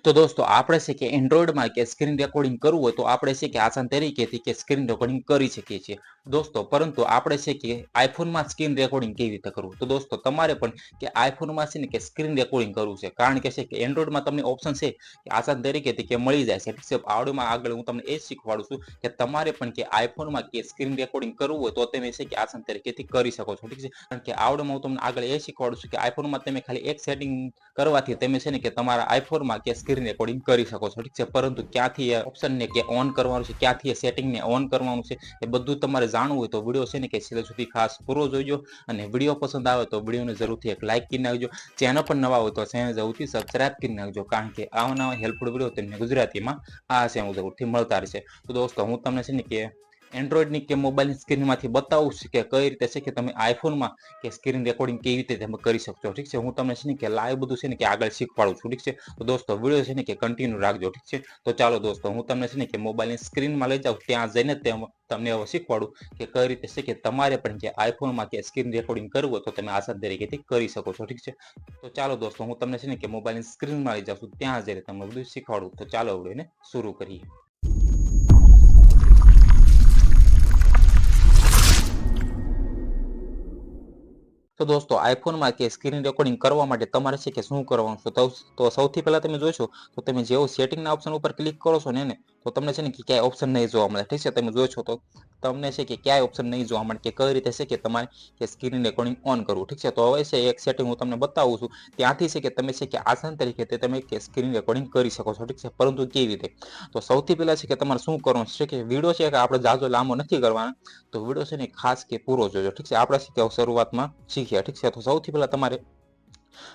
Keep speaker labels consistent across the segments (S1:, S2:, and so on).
S1: તો દોસ્તો આપણે છે કે એન્ડ્રોઈડમાં કે સ્ક્રીન રેકોર્ડિંગ કરવું હોય તો આપણે છે કે આસાન તરીકેથી કે સ્ક્રીન રેકોર્ડિંગ કરી શકીએ છીએ દોસ્તો, પરંતુ આપણે છે કે આઈફોનમાં સ્ક્રીન રેકોર્ડિંગ કેવી રીતે કરવું? તો દોસ્તો તમારે પણ કે આઈફોનમાં છે ને કે સ્ક્રીન રેકોર્ડિંગ કરવું છે, કારણ કે છે કે એન્ડ્રોઈડમાં તમને ઓપ્શન છે કે આસાન તરીકેથી કે મળી જાય છે. ઠીક છે, આવડમાં આગળ હું તમને એ જ શીખવાડું છું કે તમારે પણ કે આઈફોનમાં કે સ્ક્રીન રેકોર્ડિંગ કરવું હોય તો તમે છે કે આસાન તરીકેથી કરી શકો છો. ઠીક છે, કારણ કે આવડમાં હું તમને આગળ એ શીખવાડું છું કે આઈફોનમાં તમે ખાલી એક સેટિંગ કરવાથી તમે છે ને કે તમારા આઈફોનમાં કે સ્ક્રીન રેકોર્ડિંગ કરી શકો છો. ઠીક છે, પરંતુ ક્યાંથી એ ઓપ્શનને કે ઓન કરવાનું છે, ક્યાંથી એ સેટિંગને ઓન કરવાનું છે, એ બધું તમારે જાણવું હોય તો વિડીયો છે ને કે છેલ્લે સુધી ખાસ પૂરો જોઈજો. અને વિડીયો પસંદ આવે તો વિડીયોને જરૂરથી એક લાઇક કરી નાખજો. ચેનલ પર નવા હોય તો ચેનલ જરૂરથી સબસ્ક્રાઇબ કરી નાખજો, કારણ કે આવા નવા હેલ્પફુલ વિડીયો તમને ગુજરાતીમાં આ છે જરૂરથી મળતા રહેશે. તો દોસ્તો હું તમને છે ને કે એન્ડ્રોઈડની કે મોબાઈલની સ્ક્રીનમાંથી બતાવું છું કે કઈ રીતે છે કે તમે આઈફોનમાં કે સ્ક્રીન રેકોર્ડિંગ કેવી રીતે તમે કરી શકશો. ઠીક છે, હું તમને છે ને કે લાઈવ બધું છે ને કે આગળ શીખવાડું છું. ઠીક છે, તો દોસ્તો વિડીયો છે ને કે કન્ટિન્યુ રાખજો. ઠીક છે, તો ચાલો દોસ્તો હું તમને છે ને કે મોબાઈલની સ્ક્રીનમાં લઈ જાઉં, ત્યાં જઈને તમને હવે શીખવાડું કે કઈ રીતે છે કે તમારે પણ કે આઈફોનમાં કે સ્ક્રીન રેકોર્ડિંગ કરવું હોય તો તમે આસાન તરીકેથી કરી શકો છો. ઠીક છે, તો ચાલો દોસ્તો હું તમને છે ને કે મોબાઈલની સ્ક્રીનમાં લઈ જાઉં છું, ત્યાં જઈને તમને બધું શીખવાડું. તો ચાલો વિડીયોને શરૂ કરીએ. તો દોસ્તો આઈફોનમાં કે સ્ક્રીન રેકોર્ડિંગ કરવા માટે તમારે છે કે શું કરવાનું છે? તો સૌથી પહેલા તમે જોશો તો તમે જેવો સેટિંગના ઓપ્શન ઉપર ક્લિક કરો છો ને તો તમને છે ને કે ક્યાંય ઓપ્શન નહીં જોવા મળે. ઠીક છે, તમે જોશો તો તમને છે કે ક્યાંય ઓપ્શન નહીં જોવા મળે કે કઈ રીતે છે કે તમારે કે સ્ક્રીન રેકોર્ડિંગ ઓન કરવું. ઠીક છે, તો હવે છે એક સેટિંગ હું તમને બતાવું છું, ત્યાંથી છે કે તમે છે કે આસાન તરીકે તમે કે સ્ક્રીન રેકોર્ડિંગ કરી શકો છો. ઠીક છે, પરંતુ કેવી રીતે? તો સૌથી પહેલા છે કે તમારે શું કરવાનું છે કે વિડીયો છે કે આપણે જાજો લાંબો નથી કરવાનો, તો વિડીયો છે ને ખાસ કે પૂરો જોજો. ઠીક છે, આપણે છે કે શરૂઆતમાં શીખ્યા. ઠીક છે, તો સૌથી પહેલા તમારે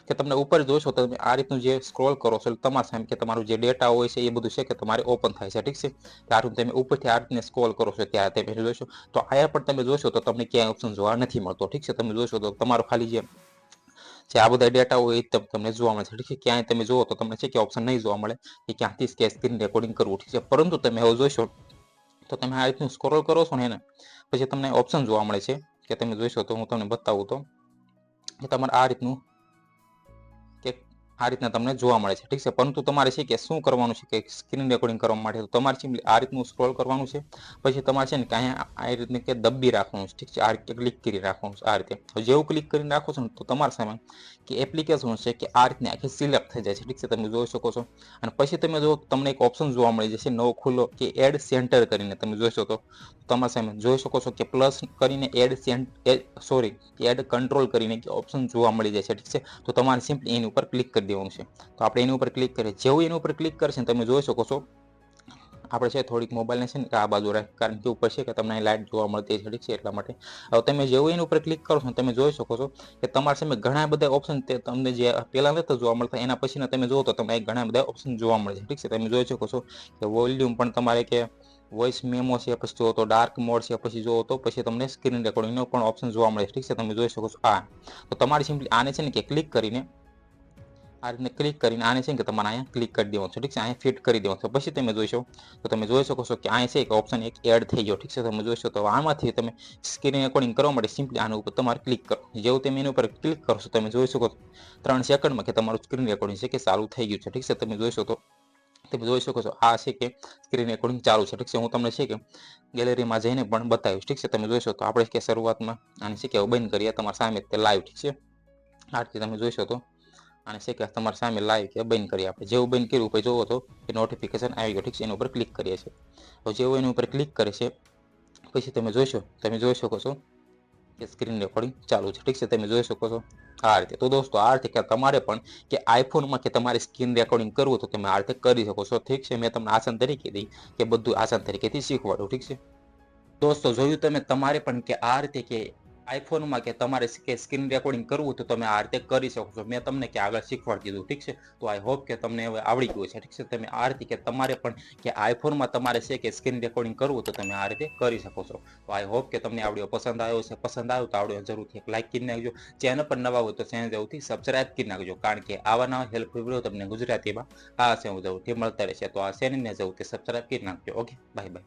S1: કે તમને ઉપર જોશો તો તમે આ રીતનું જે સ્ક્રોલ કરો છો તમારા સામે કે તમારું જે ડેટા હોય છે એ બધું છે કે તમારે ઓપન થાય છે. ઠીક છે, ત્યાર તમે ઉપરથી આ રીતને સ્ક્રોલ કરો છો ત્યારે તમે જોશો તો આયા પણ તમે જોશો તો તમને ક્યાંય ઓપ્શન જોવા નથી મળતો. ઠીક છે, તમે જોશો તો તમારો ખાલી જે આ બધા ડેટા હોય એ તમને જોવા મળે છે. ઠીક છે, ક્યાંય તમે જુઓ તો તમને છે કે ઓપ્શન નહીં જોવા મળે કે ક્યાંથી કે સ્ક્રીન રેકોર્ડિંગ કરવું. ઠીક છે, પરંતુ તમે હવે જોશો તો તમે આ રીતનું સ્ક્રોલ કરો છો ને એને પછી તમને ઓપ્શન જોવા મળે છે કે તમે જોઈશો તો હું તમને બતાવું તો કે તમારે આ રીતનું કે આ રીતના તમને જોવા મળે છે. ઠીક છે, પરંતુ તમારે છે કે શું કરવાનું છે કે સ્ક્રીન રેકોર્ડિંગ કરવા માટે તમારે સિમ્પલી આ રીતનું સ્ક્રોલ કરવાનું છે. પછી તમારે છે ને કે અહીંયા આ રીતને કે દબી રાખવાનું છે. ઠીક છે, આ રીતે ક્લિક કરી રાખવાનું છે. આ રીતે જેવું ક્લિક કરીને રાખો છો ને તો તમારા સામે કે એપ્લિકેશન છે કે આ રીતને આખી સિલેક્ટ થઈ જાય છે. ઠીક છે, તમે જોઈ શકો છો. અને પછી તમે જો તમને એક ઓપ્શન જોવા મળી જશે નવો ખુલ્લો કે એડ સેન્ટર કરીને, તમે જોઈશો તો તમારા સામે જોઈ શકો છો કે પ્લસ કરીને એડ કંટ્રોલ કરીને કે ઓપ્શન જોવા મળી જાય છે. ઠીક છે, તો તમારે સિમ્પલી એની ઉપર ક્લિક કરી દેવાનું છે. તો આપણે એની ઉપર ક્લિક કરીએ, જેવું એની ઉપર ક્લિક કરશે તમે જોઈ શકો છો આપણે છે થોડીક મોબાઈલને છે ને આ બાજુ રાખ, કારણ કે ઉપર છે કે તમને લાઇટ જોવા મળતી છે. ઠીક છે, એટલા માટે હવે તમે જેવું એની ઉપર ક્લિક કરો છો તમે જોઈ શકો છો કે તમારા સામે ઘણા બધા ઓપ્શન તમને જે પહેલા નતા જોવા મળતા એના પછીના તમે જુઓ તો તમને ઘણા બધા ઓપ્શન જોવા મળે છે. ઠીક છે, તમે જોઈ શકો છો કે વોલ્યુમ પણ તમારે કે વોઇસ મેમો છે, પછી જુઓ તો ડાર્ક મોડ છે, પછી જુઓ તો પછી તમને સ્ક્રીન રેકોર્ડિંગનો પણ ઓપ્શન જોવા મળે છે. ઠીક છે, તમે જોઈ શકો છો આ. તો તમારે સિમ્પલી આને છે ને કે ક્લિક કરીને આ રીતને ક્લિક કરીને આને છે કે તમારે અહીંયા ક્લિક કરી દેવાનું છે. ઠીક છે, અહીંયા ફિટ કરી દેવાનું છે. પછી તમે જોઈશો તો તમે જોઈ શકો છો કે અહીંયા છે કે ઓપ્શન એક એડ થઈ ગયો. ઠીક છે, તમે જોઈશો તો આમાંથી તમે સ્ક્રીન રેકોર્ડિંગ કરવા માટે સિમ્પલી આના ઉપર તમારે ક્લિક કરો. જેવું તમે એની ઉપર ક્લિક કરશો તમે જોઈ શકો 3 સેકન્ડમાં કે તમારું સ્ક્રીન રેકોર્ડિંગ છે કે ચાલુ થઈ ગયું છે. ઠીક છે, તમે જોઈશો તો તમે જોઈ શકો છો આ છે કે સ્ક્રીન રેકોર્ડિંગ ચાલુ છે. ઠીક છે, હું તમને છે કે ગેલેરીમાં જઈને પણ બતાવીશ. ઠીક છે, તમે જોઈશો તો આપણે કે શરૂઆતમાં આને છે કે બંધ કરીએ તમારા સામે તે લાઈવ. ઠીક છે, આ રીતે તમે જોઈશો તો આને છે કે તમારા સામે લાઈવ કે બંધ કરીએ. આપણે જેવું બંધ કર્યું પછી જોવો તો એ નોટિફિકેશન આવી ગયો. ઠીક છે, એના ઉપર ક્લિક કરીએ છીએ. તો જેવું એની ઉપર ક્લિક કરે છે પછી તમે જોઈ શકો છો કે સ્ક્રીન રેકોર્ડિંગ ચાલુ છે. ઠીક છે, તમે જોઈ શકો છો આ રીતે. તો દોસ્તો આ રીતે કે તમારે પણ કે આઈફોનમાં કે તમારે સ્ક્રીન રેકોર્ડિંગ કરવું તો તમે આ રીતે કરી શકો છો. ઠીક છે, મેં તમને આસાન તરીકે દી કે બધું આસાન તરીકેથી શીખવાડું. ઠીક છે દોસ્તો, જોયું તમે તમારે પણ કે આ રીતે કે આઈફોનમાં કે તમારે કે સ્ક્રીન રેકોર્ડિંગ કરવું તો તમે આ રીતે કરી શકો છો. મેં તમને કે આગળ શીખવાડી દીધું. ઠીક છે, તો આઈ હોપ કે તમને હવે આવડી ગયું છે. ઠીક છે, તમે આ રીતે કે તમારે પણ કે આઈફોનમાં તમારે છે કે સ્ક્રીન રેકોર્ડિંગ કરવું તો તમે આ રીતે કરી શકો છો. તો આઈ હોપ કે તમને આ વિડીયો પસંદ આવ્યો છે. પસંદ આવ્યો તો આ વિડીયો જરૂરથી એક લાઈક કરી નાખજો. ચેનલ પર નવા હોય તો ચેનલ જરૂરથી સબસ્ક્રાઇબ કરી નાખજો, કારણ કે આવા નવા હેલ્પફુલ વિડીયો તમને ગુજરાતીમાં આ છે જરૂરથી મળતા રહેશે. તો આ ચેનલને જરૂરથી સબસ્ક્રાઇબ કરી નાખજો. Okay, bye bye.